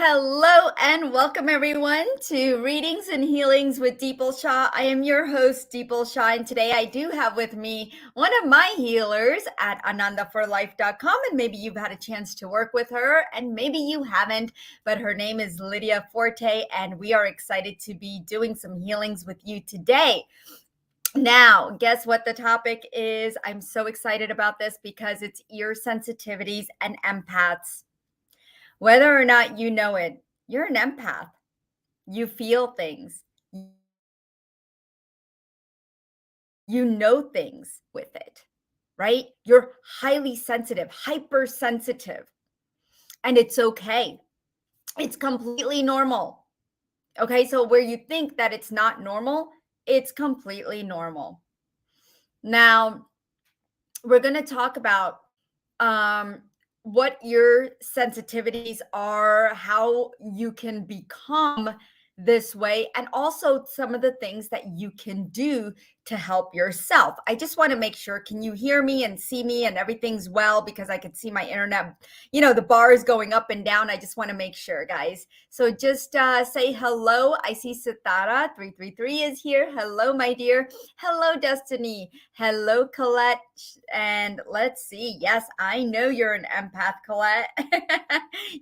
Hello and welcome everyone to Readings and Healings with Deepal Shah. I am your host, Deepal Shah, and today I do have with me one of my healers at anandaforlife.com, and maybe you've had a chance to work with her, and maybe you haven't, but her name is Lydia Forte, and we are excited to be doing some healings with you today. Now, guess what the topic is? I'm so excited about this because it's ear sensitivities and empaths. Whether or not you know it, you're an empath. You feel things. You know things with it, right? You're highly sensitive, hypersensitive, and it's okay. It's completely normal. Okay, so where you think that it's not normal, it's completely normal. Now, we're going to talk about what your sensitivities are, how you can become this way, and also some of the things that you can do to help yourself. I just want to make sure, can you hear me and see me and everything's well? Because I can see my internet, the bar is going up and down. I just want to make sure, guys. So just say hello. I see Sitara 333 is here. Hello, my dear. Hello, Destiny. Hello, Colette. And let's see. Yes, I know you're an empath, Colette.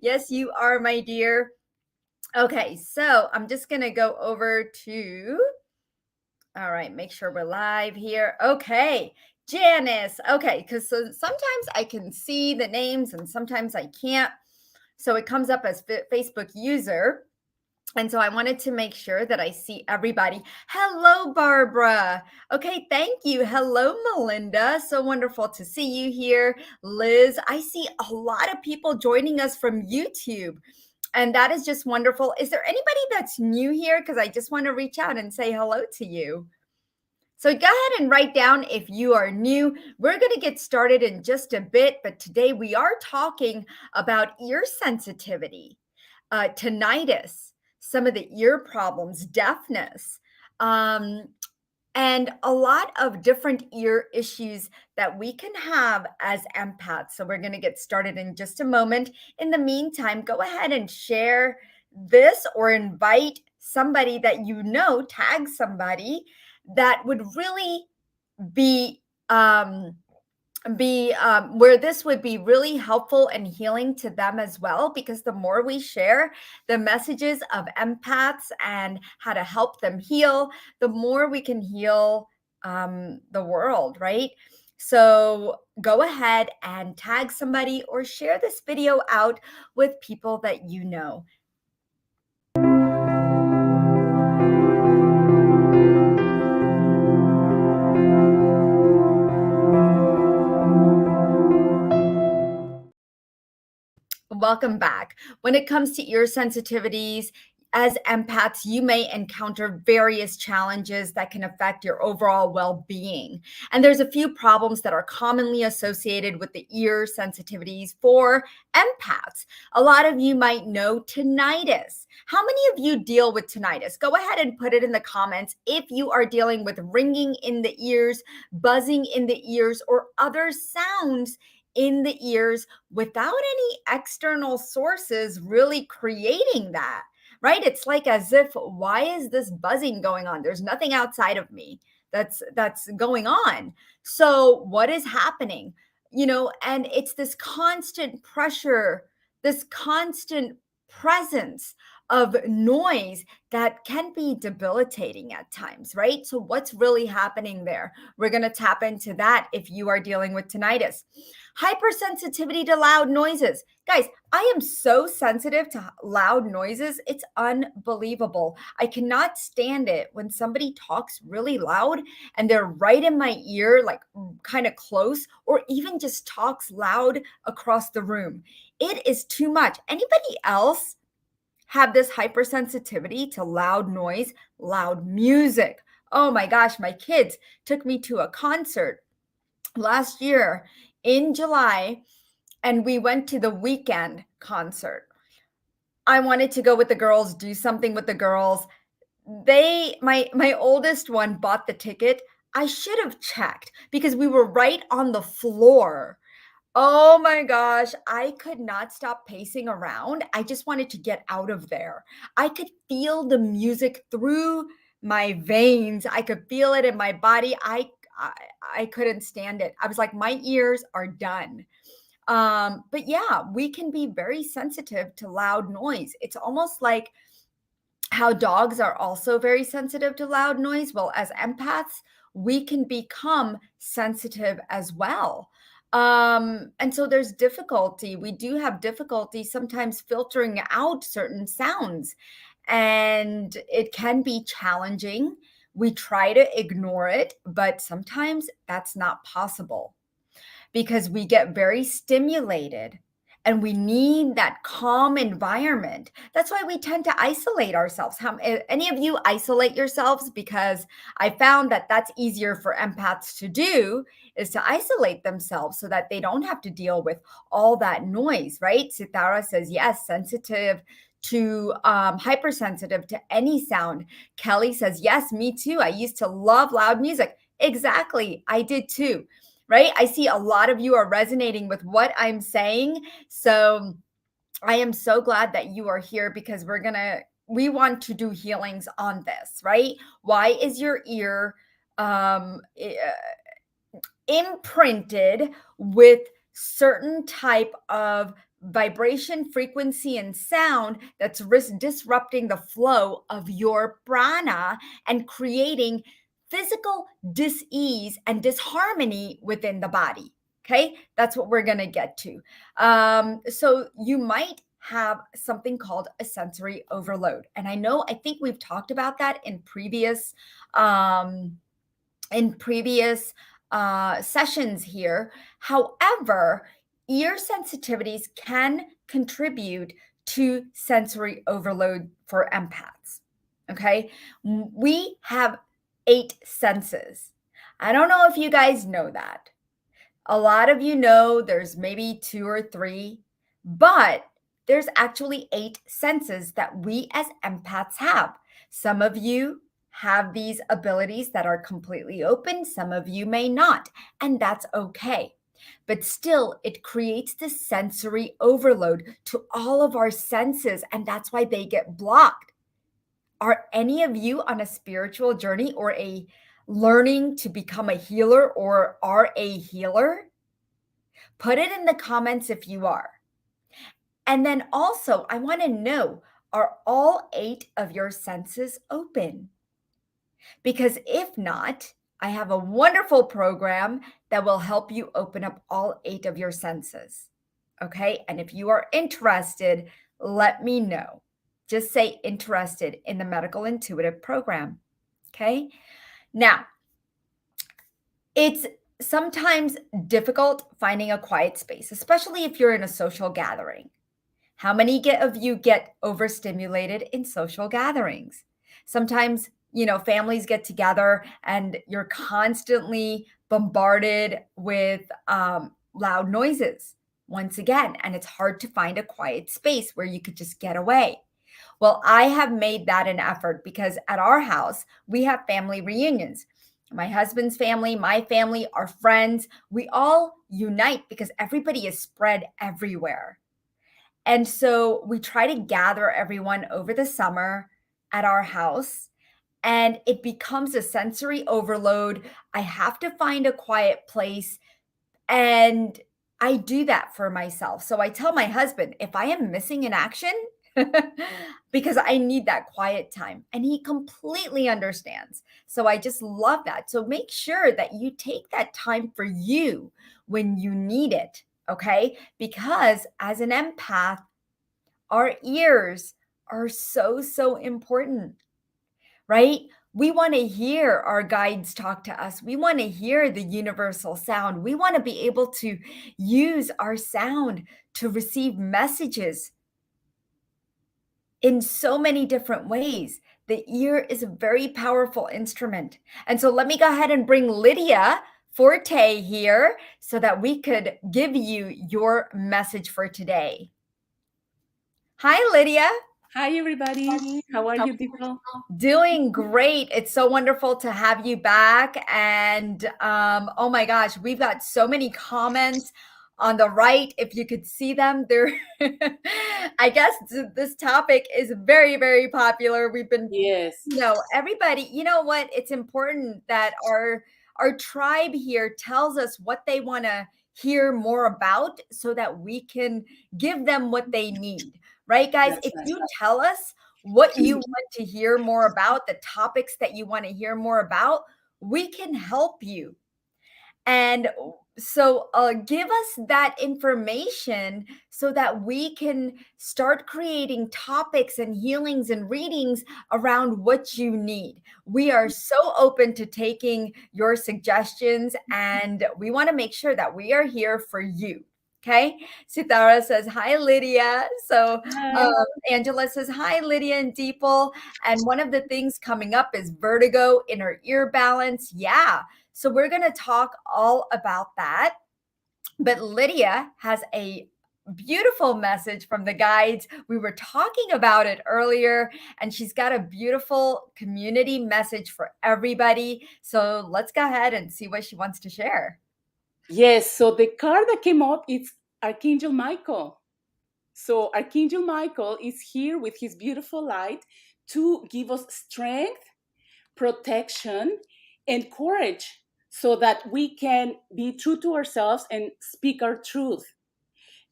Yes, you are, my dear. Okay, so I'm just going to go over to, all right, make sure we're live here. Okay, Janice. Okay, because sometimes I can see the names and sometimes I can't. So it comes up as Facebook user. And so I wanted to make sure that I see everybody. Hello, Barbara. Okay, thank you. Hello, Melinda. So wonderful to see you here. Liz, I see a lot of people joining us from YouTube. And that is just wonderful. Is there anybody that's new here? Because I just want to reach out and say hello to you. So go ahead and write down if you are new. We're going to get started in just a bit, but today we are talking about ear sensitivity, tinnitus, some of the ear problems, deafness, and a lot of different ear issues that we can have as empaths. So we're going to get started in just a moment. In the meantime, go ahead and share this or invite somebody that you know, tag somebody that would really be where this would be really helpful and healing to them as well, because the more we share the messages of empaths and how to help them heal, the more we can heal the world, right? So go ahead and tag somebody or share this video out with people that you know. Welcome back. When it comes to ear sensitivities, as empaths, you may encounter various challenges that can affect your overall well-being. And there's a few problems that are commonly associated with the ear sensitivities for empaths. A lot of you might know tinnitus. How many of you deal with tinnitus? Go ahead and put it in the comments if you are dealing with ringing in the ears, buzzing in the ears, or other sounds in the ears without any external sources really creating that, right? It's like as if, why is this buzzing going on? There's nothing outside of me that's going on. So what is happening? And it's this constant pressure, this constant presence of noise that can be debilitating at times, right? So what's really happening there? We're going to tap into that if you are dealing with tinnitus. Hypersensitivity to loud noises. Guys, I am so sensitive to loud noises. It's unbelievable. I cannot stand it when somebody talks really loud and they're right in my ear, like kind of close, or even just talks loud across the room. It is too much. Anybody else have this hypersensitivity to loud noise, loud music? Oh my gosh, my kids took me to a concert last year in July, and we went to the Weekend concert. I wanted to go with the girls, do something with the girls. My oldest one bought the ticket. I should have checked because we were right on the floor. Oh my gosh, I could not stop pacing around. I just wanted to get out of there. I could feel the music through my veins. I could feel it in my body. I, I couldn't stand it. I was like, my ears are done. But yeah, we can be very sensitive to loud noise. It's almost like how dogs are also very sensitive to loud noise. Well, as empaths, we can become sensitive as well. And so there's difficulty. We do have difficulty sometimes filtering out certain sounds, and it can be challenging. We try to ignore it, but sometimes that's not possible because we get very stimulated and we need that calm environment. That's why we tend to isolate ourselves. Any of you isolate yourselves? Because I found that that's easier for empaths to do, is to isolate themselves so that they don't have to deal with all that noise, right? Sitara says, yes, sensitive to hypersensitive to any sound. Kelly says, yes, me too. I used to love loud music. Exactly. I did too, right? I see a lot of you are resonating with what I'm saying. So I am so glad that you are here because we want to do healings on this, right? Why is your ear imprinted with certain type of vibration, frequency, and sound that's disrupting the flow of your prana and creating physical dis-ease and disharmony within the body? Okay, that's what we're going to get to. So you might have something called a sensory overload, and I think we've talked about that in previous sessions here. However, ear sensitivities can contribute to sensory overload for empaths. Okay, we have 8 senses. I don't know if you guys know that. A lot of you know there's maybe 2 or 3, but there's actually 8 senses that we as empaths have. Some of you have these abilities that are completely open, some of you may not, and that's okay. But still, it creates this sensory overload to all of our senses, and that's why they get blocked. Are any of you on a spiritual journey or a learning to become a healer or are a healer? Put it in the comments if you are. And then also, I want to know, are all 8 of your senses open? Because if not, I have a wonderful program that will help you open up all 8 of your senses. Okay. And if you are interested, let me know. Just say interested in the medical intuitive program. Okay. Now, it's sometimes difficult finding a quiet space, especially if you're in a social gathering. How many of you get overstimulated in social gatherings? Sometimes, families get together and you're constantly bombarded with loud noises once again, and it's hard to find a quiet space where you could just get away. Well, I have made that an effort because at our house, we have family reunions. My husband's family, my family, our friends, we all unite because everybody is spread everywhere. And so we try to gather everyone over the summer at our house, and it becomes a sensory overload. I have to find a quiet place, and I do that for myself. So I tell my husband if I am missing in action, because I need that quiet time, and he completely understands. So I just love that. So make sure that you take that time for you when you need it, okay? Because as an empath, our ears are so, so important, right? We want to hear our guides talk to us. We want to hear the universal sound. We want to be able to use our sound to receive messages in so many different ways. The ear is a very powerful instrument. And so let me go ahead and bring Lydia Forte here so that we could give you your message for today. Hi, Lydia. Hi, everybody. How are you people? Doing great. It's so wonderful to have you back. And oh my gosh, we've got so many comments On the right, if you could see them, they're I guess this topic is very, very popular. We've been, Yes, everybody, you know what? It's important that our tribe here tells us what they want to hear more about so that we can give them what they need. Right, guys? that's If right. you tell us what you want to hear more about, the topics that you want to hear more about, we can help you. And so give us that information so that we can start creating topics and healings and readings around what you need. We are so open to taking your suggestions, and we want to make sure that we are here for you. Okay. Sitara says, hi, Lydia. So Hi. Angela says, hi, Lydia and Deeple. And one of the things coming up is vertigo, inner ear balance. Yeah. So we're going to talk all about that. But Lydia has a beautiful message from the guides. We were talking about it earlier, and she's got a beautiful community message for everybody. So let's go ahead and see what she wants to share. Yes, so the card that came up is Archangel Michael. So Archangel Michael is here with his beautiful light to give us strength, protection, and courage so that we can be true to ourselves and speak our truth.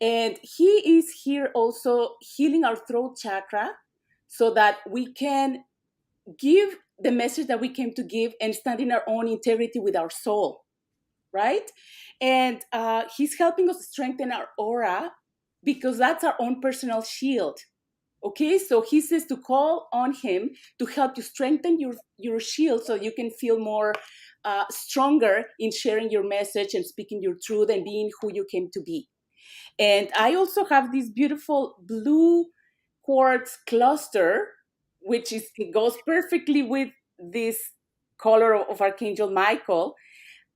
And he is here also healing our throat chakra so that we can give the message that we came to give and stand in our own integrity with our soul, right? And he's helping us strengthen our aura because that's our own personal shield. Okay, so he says to call on him to help you strengthen your shield so you can feel more stronger in sharing your message and speaking your truth and being who you came to be. And I also have this beautiful blue quartz cluster, which is it goes perfectly with this color of Archangel Michael.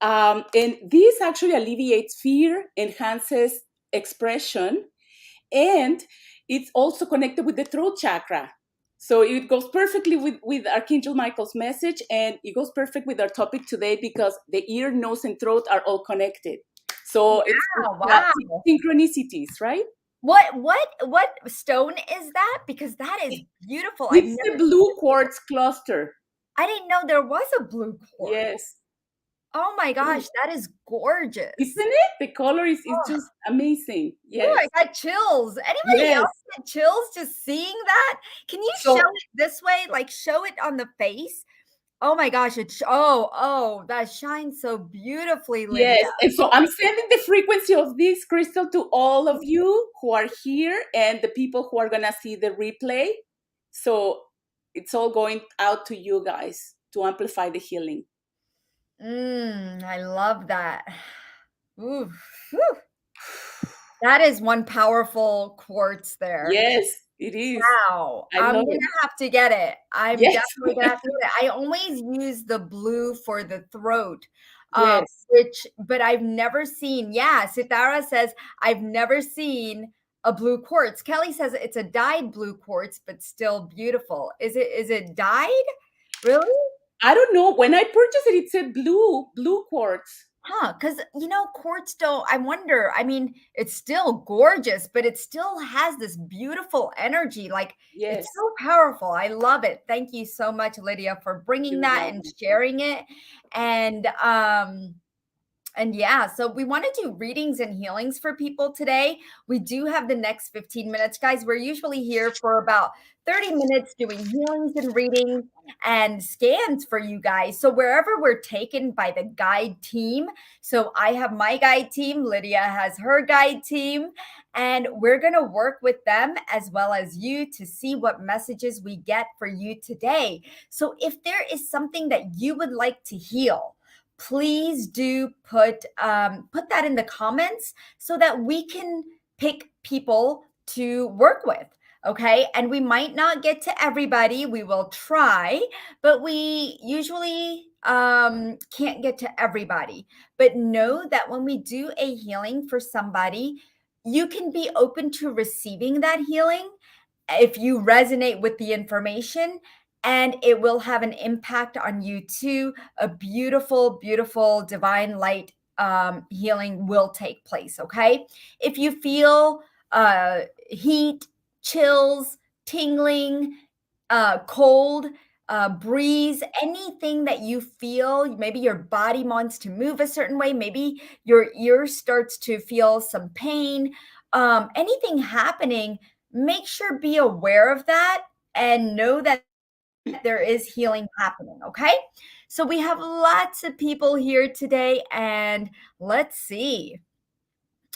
And this actually alleviates fear, enhances expression, and it's also connected with the throat chakra. So it goes perfectly with Archangel Michael's message, and it goes perfect with our topic today because the ear, nose, and throat are all connected. So it's Oh, wow. synchronicities, right? What stone is that? Because that is beautiful. It's the blue quartz cluster. I didn't know there was a blue quartz. Yes. Oh my gosh, that is gorgeous. Isn't it? The color is just amazing. Oh, Yes. I got chills. Anybody Yes. else get chills just seeing that? Can you show So it this way? Like show it on the face? Oh my gosh, oh, that shines so beautifully, Lydia. yes, and so I'm sending the frequency of this crystal to all of you who are here and the people who are gonna see the replay. So it's all going out to you guys to amplify the healing. I love that. Ooh, whew. That is one powerful quartz there. Yes, it is. Wow, I I'm love gonna it. have to get it. I'm Yes, definitely gonna have to get it. I always use the blue for the throat, yes, but I've never seen, yeah, Sitara says, "I've never seen a blue quartz." Kelly says it's a dyed blue quartz, but still beautiful. Is it dyed? Really? I don't know. When I purchased it, it said blue quartz. Huh, because, quartz don't I wonder, I mean, it's still gorgeous, but it still has this beautiful energy, like, it's Yes, so powerful, I love it. Thank you so much, Lydia, for bringing you're that and welcome. sharing it, and yeah, so we want to do readings and healings for people today. We do have the next 15 minutes, guys. We're usually here for about 30 minutes doing healings and readings and scans for you guys. So wherever we're taken by the guide team, so I have my guide team, Lydia has her guide team, and we're going to work with them as well as you to see what messages we get for you today. So if there is something that you would like to heal, please do put that in the comments so that we can pick people to work with. Okay. And we might not get to everybody. We will try, but we usually can't get to everybody. But know that when we do a healing for somebody, you can be open to receiving that healing if you resonate with the information, and it will have an impact on you too. A beautiful, beautiful divine light healing will take place. Okay. If you feel heat, chills, tingling, cold, breeze, anything that you feel, maybe your body wants to move a certain way, maybe your ear starts to feel some pain, anything happening, make sure be aware of that and know that there is healing happening. Okay. So we have lots of people here today, and let's see.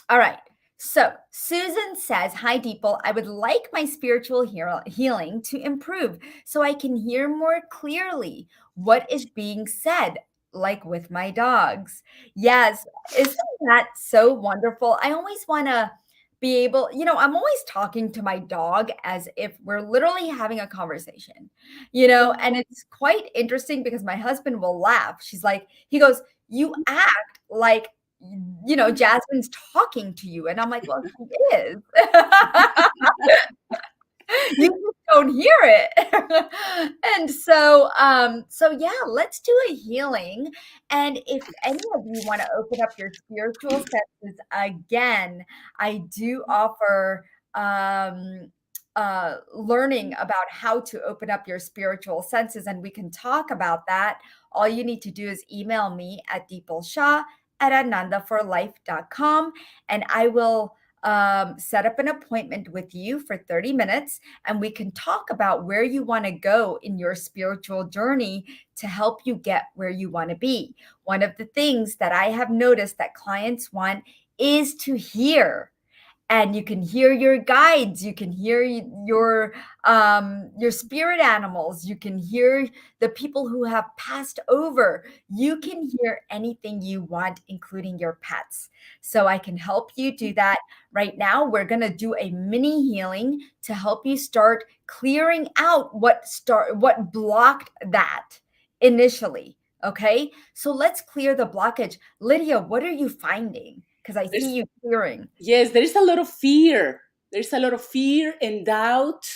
All right. So Susan says, "Hi, Deeple. I would like my spiritual healing to improve so I can hear more clearly what is being said, like with my dogs." Yes, isn't that so wonderful? I always want to be able, I'm always talking to my dog as if we're literally having a conversation, and it's quite interesting because my husband will laugh. He goes, "You act like Jasmine's talking to you." And I'm like, "Well, she is." You just don't hear it. And so yeah, let's do a healing. And if any of you want to open up your spiritual senses again, I do offer learning about how to open up your spiritual senses, and we can talk about that. All you need to do is email me at deepalshah@anandaforlife.com, and I will set up an appointment with you for 30 minutes, and we can talk about where you want to go in your spiritual journey to help you get where you want to be. One of the things that I have noticed that clients want is to hear. And you can hear your guides, you can hear your spirit animals, you can hear the people who have passed over, you can hear anything you want, including your pets. So I can help you do that. Right now we're going to do a mini healing to help you start clearing out what blocked that initially. Okay, so let's clear the blockage. Lydia, what are you finding? Because I see There's you clearing. Yes, there is a lot of fear. There's a lot of fear and doubt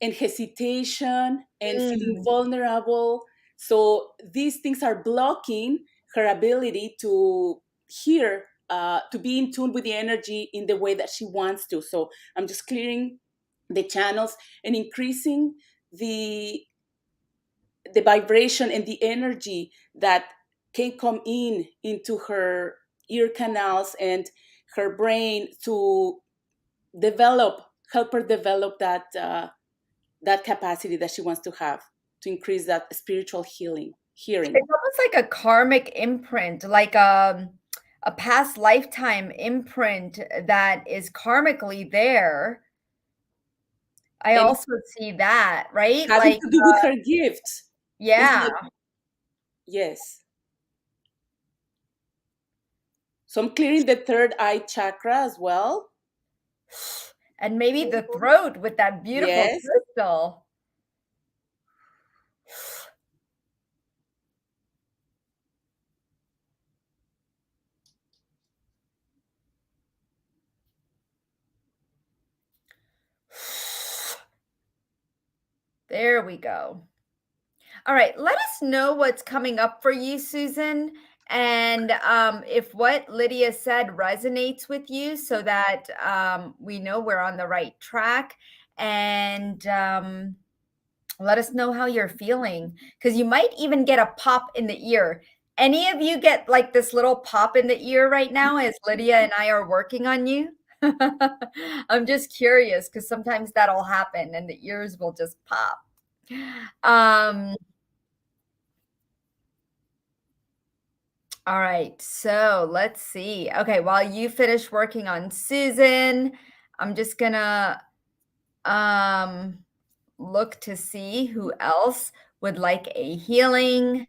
and hesitation and feeling Mm. vulnerable. So these things are blocking her ability to hear, to be in tune with the energy in the way that she wants to. So I'm just clearing the channels and increasing the the vibration and the energy that can come in into her ear canals and her brain to develop, help her develop that capacity that she wants to have to increase that spiritual hearing. It's almost like a karmic imprint, like a past lifetime imprint that is karmically there. I And also see that, right? having Like, to do with her gifts. It's yeah. like, yes. So I'm clearing the third eye chakra as well. And maybe the throat with that beautiful Yes. crystal. There we go. All right, let us know what's coming up for you, Susan, and if what Lydia said resonates with you, so that we know we're on the right track. And let us know how you're feeling, because you might even get a pop in the ear. Any of you get like this little pop in the ear right now as Lydia and I are working on you? I'm just curious because sometimes that'll happen and the ears will just pop. Um, All right, so let's see. Okay, while you finish working on Susan, I'm just gonna um, look to see who else would like a healing.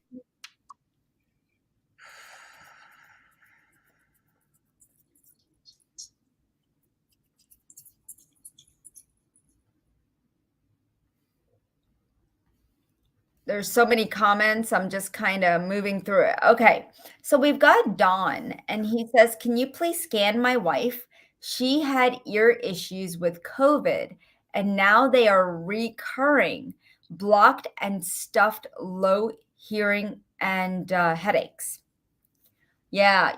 There's so many comments. I'm just kind of moving through it. Okay, so we've got Don, and he says, "Can you please scan my wife? She had ear issues with COVID, and now they are recurring, blocked and stuffed, low hearing, and headaches." Yeah,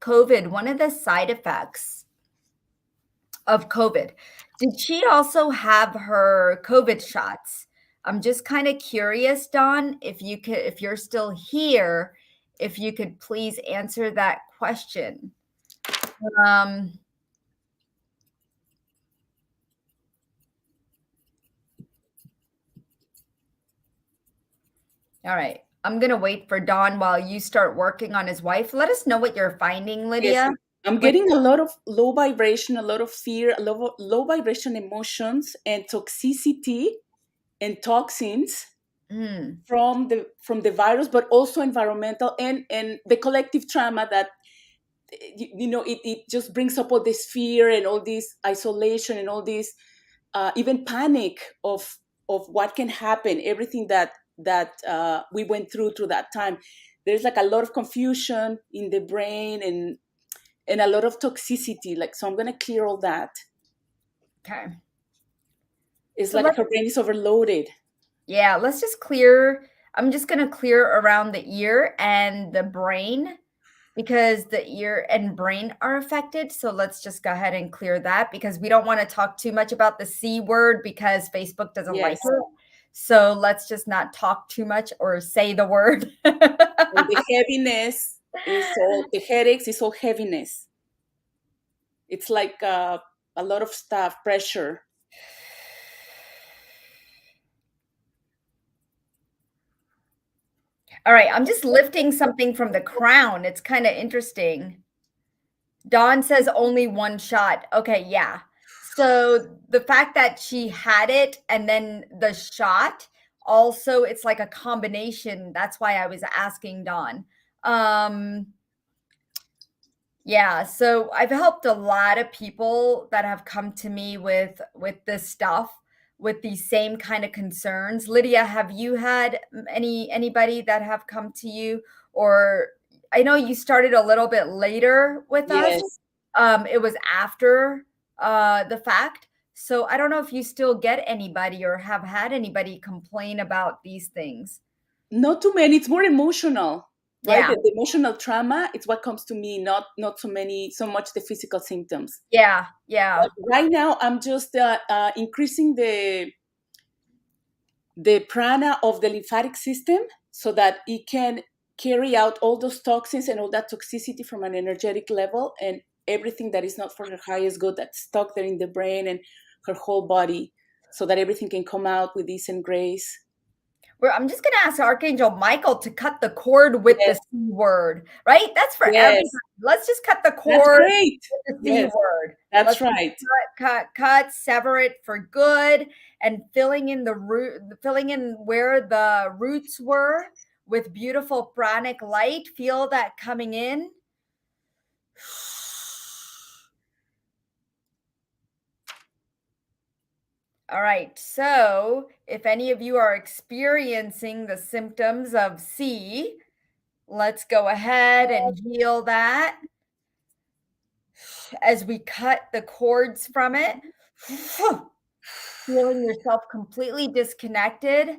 COVID, one of the side effects of COVID, did she also have her COVID shots? I'm just kind of curious, Dawn, if you're still here, if you could please answer that question. Um, all right. I'm gonna wait for Dawn while you start working on his wife. Let us know what you're finding, Yes, Lydia. I'm With getting a lot of low vibration, a lot of fear, a lot of low vibration emotions and toxicity and toxins mm, from the virus, but also environmental and the collective trauma that it just brings up all this fear and all this isolation and all this even panic of what can happen, everything that we went through that time. There's like a lot of confusion in the brain and a lot of toxicity. Like, so I'm gonna clear all that. okay. It's So like let's her brain is overloaded. Yeah, let's just clear. I'm just gonna clear around the ear and the brain because the ear and brain are affected. So let's just go ahead and clear that because we don't want to talk too much about the C word because Facebook doesn't like Yes. it. So let's just not talk too much or say the word. And the heaviness is all the headaches is all heaviness. It's like a lot of stuff, pressure. All right, I'm just lifting something from the crown. It's kind of interesting. Dawn says only one shot. Okay, yeah. So the fact that she had it and then the shot, also it's like a combination. That's why I was asking Dawn. Um, yeah, so I've helped a lot of people that have come to me with this stuff, with these same kind of concerns. Lydia, have you had anybody that have come to you, or I know you started a little bit later with us. Yes. It was after the fact. So I don't know if you still get anybody or have had anybody complain about these things. Not too many. It's more emotional, right? Yeah, The emotional trauma. It's what comes to me, not so much the physical symptoms. yeah, yeah. Right now, I'm just increasing the prana of the lymphatic system so that it can carry out all those toxins and all that toxicity from an energetic level and everything that is not for her highest good that's stuck there in the brain and her whole body, so that everything can come out with ease and grace. I'm just going to ask Archangel Michael to cut the cord with the Yes, C word, right? That's for everybody. yes, Let's just cut the that's cord great. with the C Yes, word. that's Let's just right. cut, sever it for good, and filling in where the roots were with beautiful pranic light. Feel that coming in. All right. So, if any of you are experiencing the symptoms of C, let's go ahead and heal that as we cut the cords from it. Feeling yourself completely disconnected.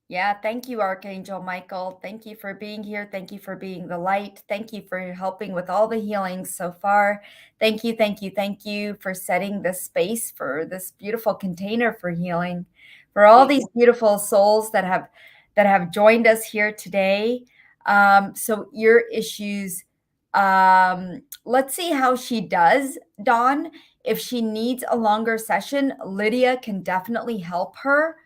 Yeah, thank you, Archangel Michael. Thank you for being here. Thank you for being the light. Thank you for helping with all the healings so far. Thank you, thank you, thank you for setting this space for this beautiful container for healing, for all Thank these you. beautiful souls that have joined us here today. So ear issues. Let's see how she does, Dawn. If she needs a longer session, Lydia can definitely help her.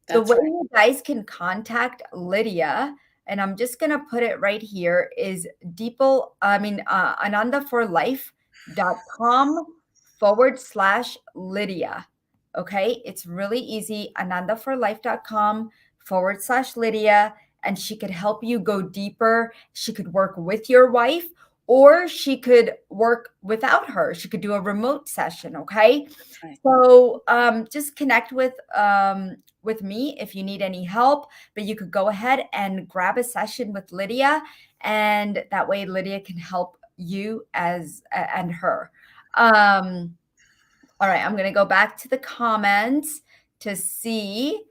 The That's way right. you guys can contact Lydia, and I'm just gonna put it right here, is anandaforlife.com/Lydia. Okay, it's really easy. Anandaforlife.com/Lydia, and she could help you go deeper. She could work with your wife, or she could work without her. She could do a remote session. Okay, That's right. so just connect with me if you need any help, but you could go ahead and grab a session with Lydia, and that way Lydia can help you and her. All right, I'm going to go back to the comments to see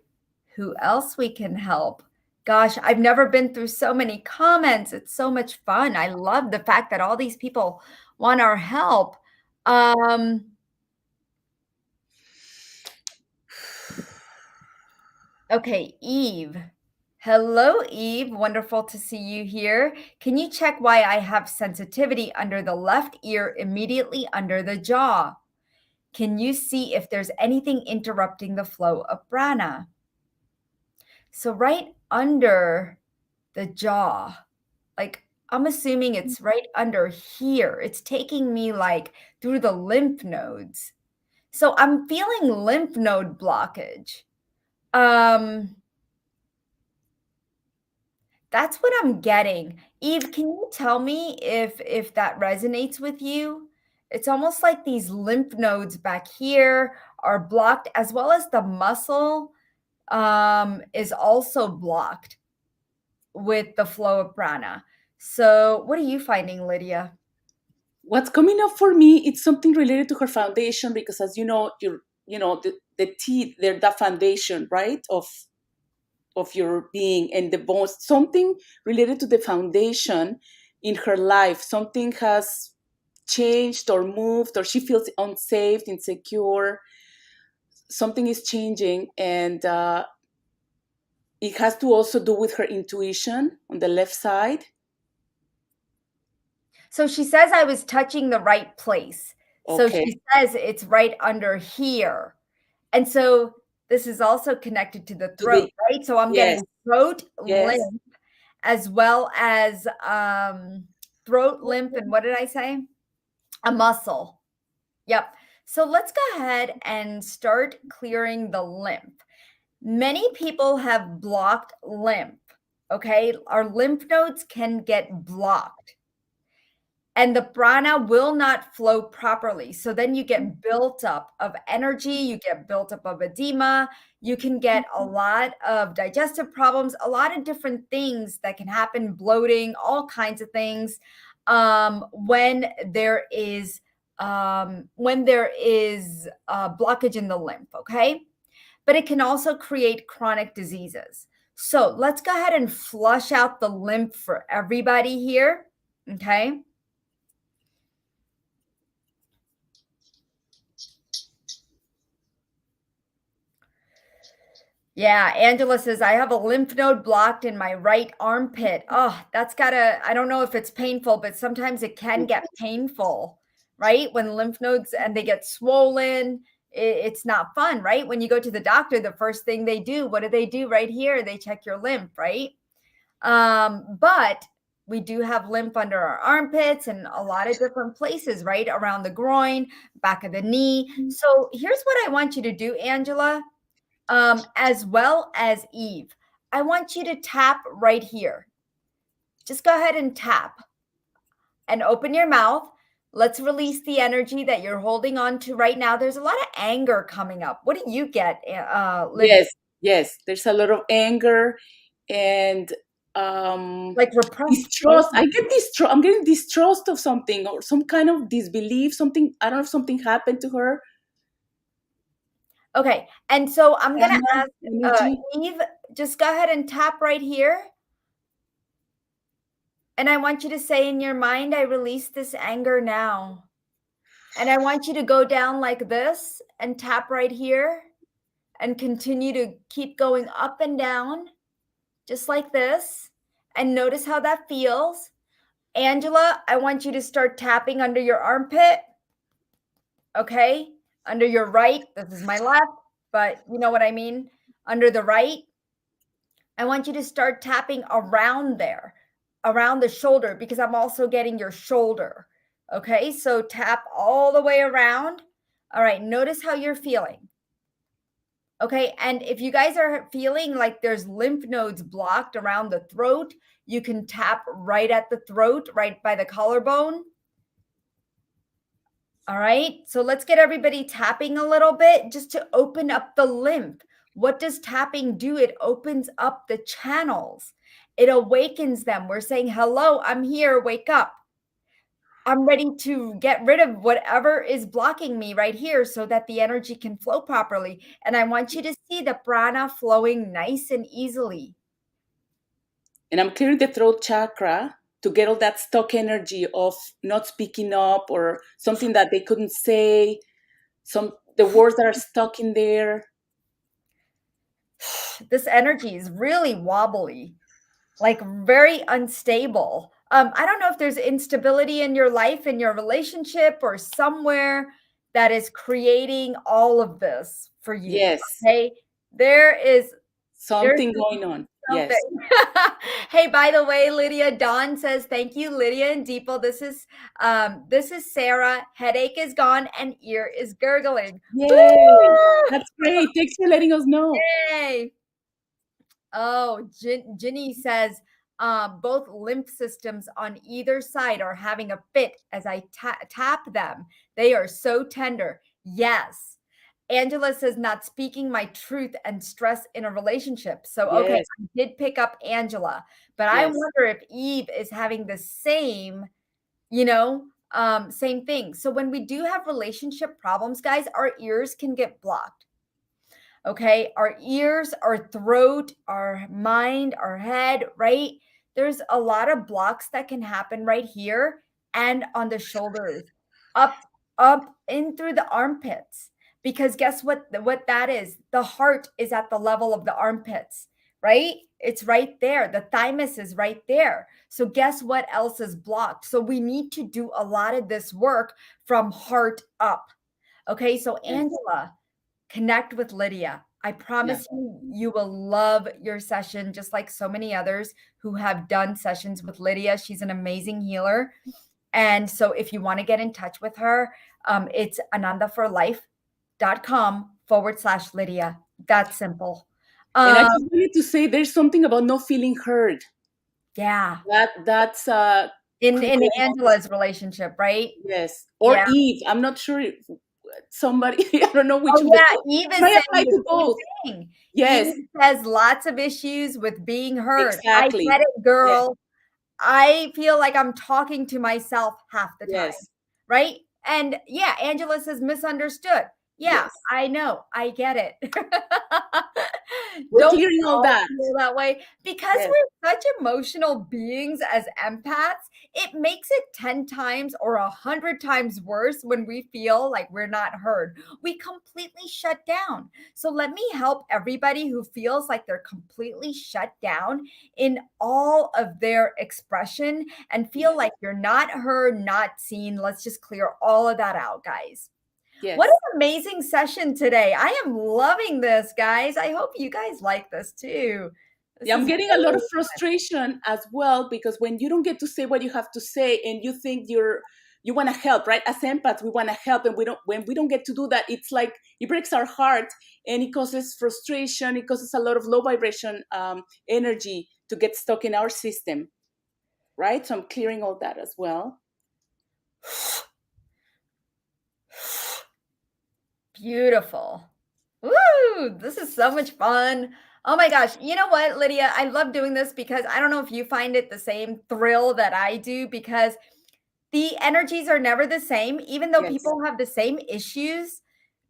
who else we can help. Gosh, I've never been through so many comments. It's so much fun. I love the fact that all these people want our help. Um, okay, Eve. Hello, Eve. Wonderful to see you here. Can you check why I have sensitivity under the left ear immediately under the jaw? Can you see if there's anything interrupting the flow of prana? So right under the jaw, like I'm assuming it's right under here. It's taking me like through the lymph nodes. So I'm feeling lymph node blockage. That's what I'm getting. Eve, can you tell me if that resonates with you? It's almost like these lymph nodes back here are blocked, as well as the muscle is also blocked with the flow of prana. So what are you finding, Lydia? What's coming up for me, it's something related to her foundation, because as you know, the teeth, they're the foundation, right, of your being, and the bones, something related to the foundation in her life. Something has changed or moved, or she feels unsafe, insecure. Something is changing, and it has to also do with her intuition on the left side. So she says I was touching the right place. So Okay. she says it's right under here. And so this is also connected to the To throat, the right? So I'm Yes, getting throat yes. lymph as well as throat lymph. And what did I say? A muscle. Yep. So let's go ahead and start clearing the lymph. Many people have blocked lymph. Okay. Our lymph nodes can get blocked and the prana will not flow properly. So then you get built up of energy, you get built up of edema, you can get a lot of digestive problems, a lot of different things that can happen, bloating, all kinds of things when there is blockage in the lymph, okay? But it can also create chronic diseases. So let's go ahead and flush out the lymph for everybody here, okay? Yeah, Angela says, I have a lymph node blocked in my right armpit. Oh, I don't know if it's painful, but sometimes it can get painful, right? When lymph nodes and they get swollen, it's not fun, right? When you go to the doctor, the first thing they do, what do they do right here? They check your lymph, right? But we do have lymph under our armpits and a lot of different places, right? Around the groin, back of the knee. So here's what I want you to do, Angela, as well as Eve. I want you to tap right here. Just go ahead and tap and open your mouth. Let's release the energy that you're holding on to right now. There's a lot of anger coming up. What do you get, Lydia? Yes, yes. There's a lot of anger and um, Like repressed distrust. I get distrust. I'm getting distrust of something, or some kind of disbelief. Something, I don't know if something happened to her. Okay, and so I'm gonna Anna ask energy. Eve, just go ahead and tap right here. And I want you to say in your mind, I release this anger now. And I want you to go down like this and tap right here and continue to keep going up and down, just like this. And notice how that feels. Angela, I want you to start tapping under your armpit. Okay. Under your right. This is my left, but you know what I mean? Under the right. I want you to start tapping around there, around the shoulder, because I'm also getting your shoulder. Okay. So tap all the way around. All right. Notice how you're feeling. Okay, and if you guys are feeling like there's lymph nodes blocked around the throat, you can tap right at the throat, right by the collarbone. All right, so let's get everybody tapping a little bit just to open up the lymph. What does tapping do? It opens up the channels, it awakens them. We're saying, hello, I'm here, wake up. I'm ready to get rid of whatever is blocking me right here so that the energy can flow properly. And I want you to see the prana flowing nice and easily. And I'm clearing the throat chakra to get all that stuck energy of not speaking up or something that they couldn't say, the words that are stuck in there. This energy is really wobbly, like very unstable. I don't know if there's instability in your life, in your relationship, or somewhere that is creating all of this for you. Yes, Okay. There's something going on. Yes. something. Hey, by the way, Lydia, Dawn says thank you, Lydia and Deeple. This is Sarah. Headache is gone and ear is gurgling. Yay. Woo! That's great. Thanks for letting us know. Yay! Oh, Ginny says both lymph systems on either side are having a fit as I tap them. They are so tender. Yes. Angela says not speaking my truth and stress in a relationship. So, okay, Yes. I did pick up Angela, but I Yes. wonder if Eve is having the same, same thing. So when we do have relationship problems, guys, our ears can get blocked. Okay, our ears, our throat, our mind, our head, right? There's a lot of blocks that can happen right here and on the shoulders, up, up in through the armpits. Because guess what that is? The heart is at the level of the armpits, right? It's right there. The thymus is right there. So guess what else is blocked? So we need to do a lot of this work from heart up. Okay, so Yes. Angela, connect with Lydia. I Yeah. promise you, you will love your session, just like so many others who have done sessions with Lydia. She's an amazing healer. And so if you want to get in touch with her, it's anandaforlife.com/Lydia. That's simple. And I Um, just wanted to say there's something about not feeling heard. yeah. That's In creating all this. Angela's relationship, right? Yes. Or Yeah. Eve. I'm not sure if somebody, I don't know which Oh, of the two. yeah. Eve But is I saying apply the to same both. thing. Yes. Eve has lots of issues with being heard. I Exactly. get it, Yes. girl. I feel like I'm talking to myself half the time, Yes. right? And yeah, Angela says misunderstood. Yeah, Yes. I know. I get it. We're Don't clearing we all all that. feel that way? Because Yes. we're such emotional beings as empaths, it makes it 10 times or 100 times worse when we feel like we're not heard. We completely shut down. So let me help everybody who feels like they're completely shut down in all of their expression and feel Yes. like you're not heard, not seen. Let's just clear all of that out, guys. What Yes. an amazing session today. I am loving this, guys. I hope you guys like this too. This Yeah, I'm is getting a lot of really frustration as well because when you don't get to say what you have to say and you think you want to help, right? As empaths, we want to help, and we don't. When we don't get to do that, it's like it breaks our heart and it causes frustration. It causes a lot of low vibration energy to get stuck in our system, right? So I'm clearing all that as well. beautiful. Woo! This is so much fun. Oh my gosh. You know what, Lydia? I love doing this because I don't know if you find it the same thrill that I do because the energies are never the same, even though Yes. people have the same issues,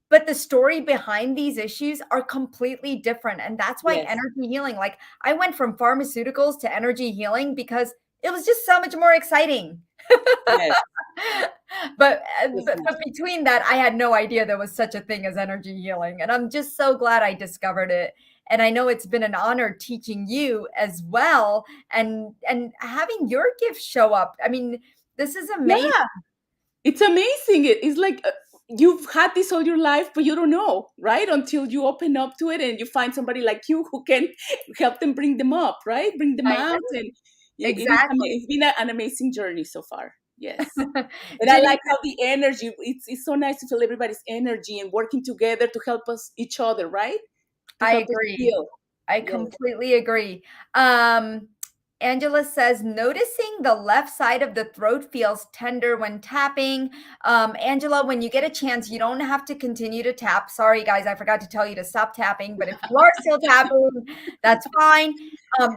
but the story behind these issues are completely different. And that's why Yes. energy healing, like I went from pharmaceuticals to energy healing because it was just so much more exciting. Yes. but, but Definitely. between that, I had no idea there was such a thing as energy healing. And I'm just so glad I discovered it. And I know it's been an honor teaching you as well and having your gifts show up. I mean, this is amazing. Yeah. It's amazing. It's like you've had this all your life, but you don't know, right? Until you open up to it and you find somebody like you who can help them bring them up, right? Bring them I out, know. and Exactly. it's been an amazing journey so far. Yes, and I Jenny, like how the energy. It's so nice to feel everybody's energy and working together to help us each other, right? To I help us agree. heal. I Yes, completely agree. Um, Angela says, noticing the left side of the throat feels tender when tapping. Angela, when you get a chance, you don't have to continue to tap. Sorry, guys, I forgot to tell you to stop tapping, but if you are still tapping, that's fine.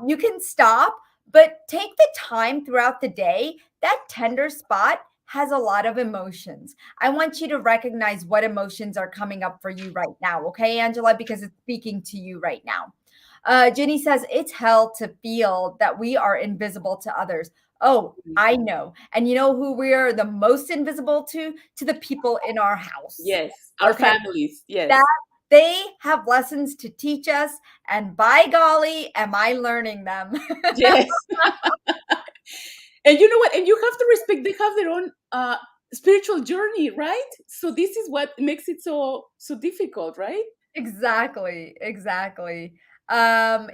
You can stop, but take the time throughout the day. That tender spot has a lot of emotions. I want you to recognize what emotions are coming up for you right now, okay, Angela, because it's speaking to you right now. Ginny says it's hell to feel that we are invisible to others. Oh, I know. And you know who we are the most invisible to? To the people in our house. Yes, our Okay. families. That Yes, they have lessons to teach us. And by golly, am I learning them? yes. And you know what? And you have to respect they have their own spiritual journey, right? So this is what makes it so difficult, right? Exactly, exactly.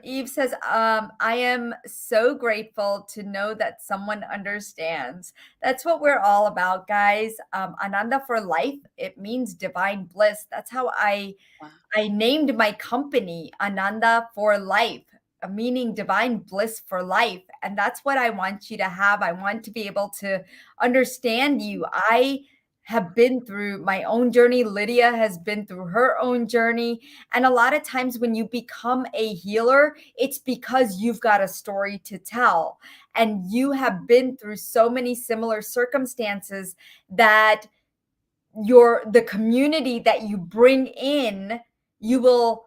Eve says, I am so grateful to know that someone understands. That's what we're all about, guys. Ananda for life, it means divine bliss. That's how Wow. I named my company Ananda for Life, meaning divine bliss for life. And that's what I want you to have. I want to be able to understand you. I have been through my own journey. Lydia has been through her own journey. And a lot of times when you become a healer, it's because you've got a story to tell. And you have been through so many similar circumstances that the community that you bring in, you will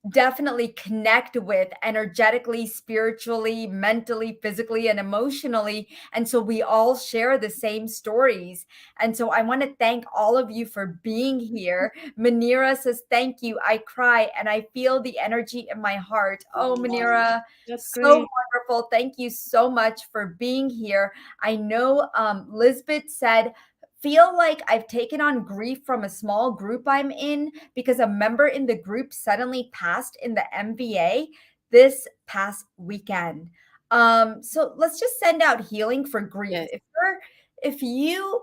definitely connect with energetically, spiritually, mentally, physically, and emotionally. And so we all share the same stories. And so I want to thank all of you for being here. Manira says, thank you. I cry and I feel the energy in my heart. Oh, Wow, Manira, that's so great. wonderful. Thank you so much for being here. I know Lisbeth said, feel like I've taken on grief from a small group I'm in because a member in the group suddenly passed in the MVA this past weekend. So let's just send out healing for grief. Yes. If you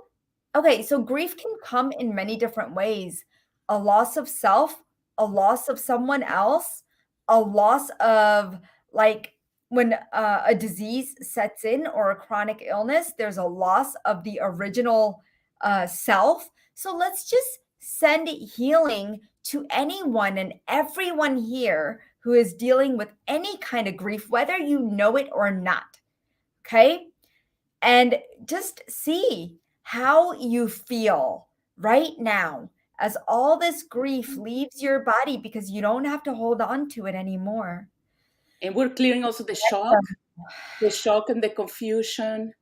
okay, so grief can come in many different ways. A loss of self, a loss of someone else, a loss of like when a disease sets in or a chronic illness, there's a loss of the original self. So let's just send healing to anyone and everyone here who is dealing with any kind of grief, whether you know it or not. Okay. And just see how you feel right now as all this grief leaves your body because you don't have to hold on to it anymore. And we're clearing also the shock and the confusion.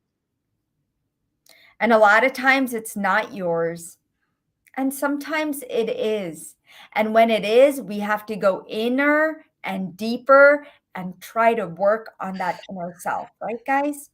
And a lot of times it's not yours. And sometimes it is. And when it is, we have to go inner and deeper and try to work on that inner self, right, guys?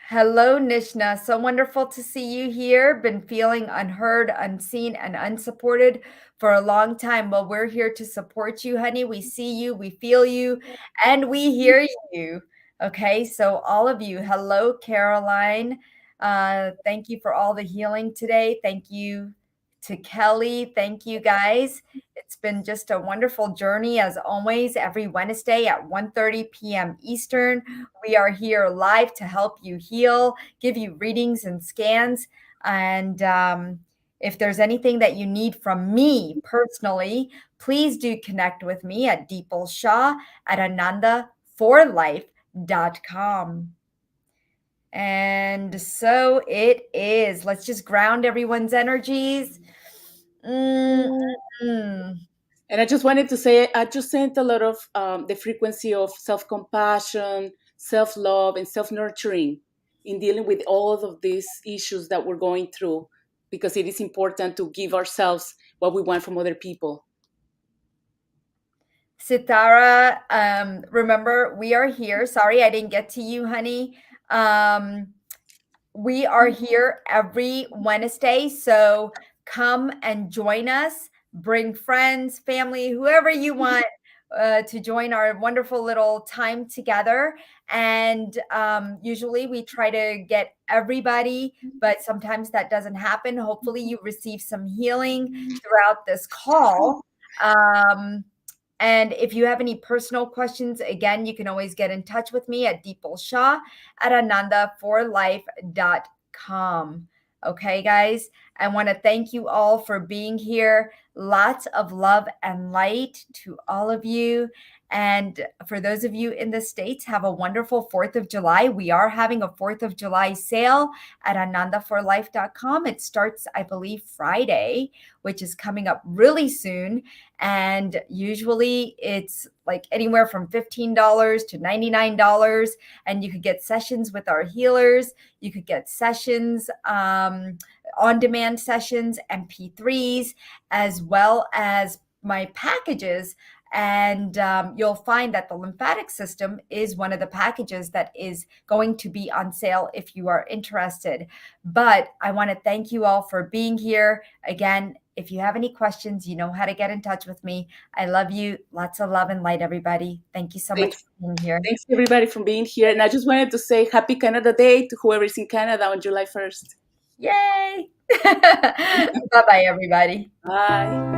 Hello, Nishna. So wonderful to see you here. Been feeling unheard, unseen, and unsupported for a long time. Well, we're here to support you, honey. We see you, we feel you, and we hear you. Okay, so all of you, hello, Caroline. Thank you for all the healing today. Thank you to Kelly. Thank you, guys. It's been just a wonderful journey as always every Wednesday at 1:30 p.m. Eastern. We are here live to help you heal, give you readings and scans. And if there's anything that you need from me personally, please do connect with me at Deepal Shah at anandaforlife.com. And so it is. Let's just ground everyone's energies. Mm, mm. And I just wanted to say, I just sent a lot of the frequency of self compassion, self love, and self nurturing in dealing with all of these issues that we're going through, because it is important to give ourselves what we want from other people. Sitara, remember, we are here. Sorry, I didn't get to you, honey. We are here every Wednesday. So come and join us. Bring friends, family, whoever you want to join our wonderful little time together. And usually we try to get everybody, but sometimes that doesn't happen. Hopefully, you receive some healing throughout this call. And if you have any personal questions, again, you can always get in touch with me at Deepal Shah at anandaforlife.com. Okay, guys, I want to thank you all for being here. Lots of love and light to all of you. And for those of you in the States, have a wonderful 4th of July. We are having a 4th of July sale at anandaforlife.com. It starts, I believe, Friday, which is coming up really soon. And usually it's like anywhere from $15 to $99. And you could get sessions with our healers. You could get sessions, on-demand sessions, MP3s, as well as my packages. And you'll find that the lymphatic system is one of the packages that is going to be on sale if you are interested. But I want to thank you all for being here. Again, if you have any questions, you know how to get in touch with me. I love you. Lots of love and light, everybody. Thank you so much Thanks. for being here. Thanks everybody for being here. And I just wanted to say Happy Canada Day to whoever is in Canada on July 1st. Yay! Bye-bye, everybody. Bye.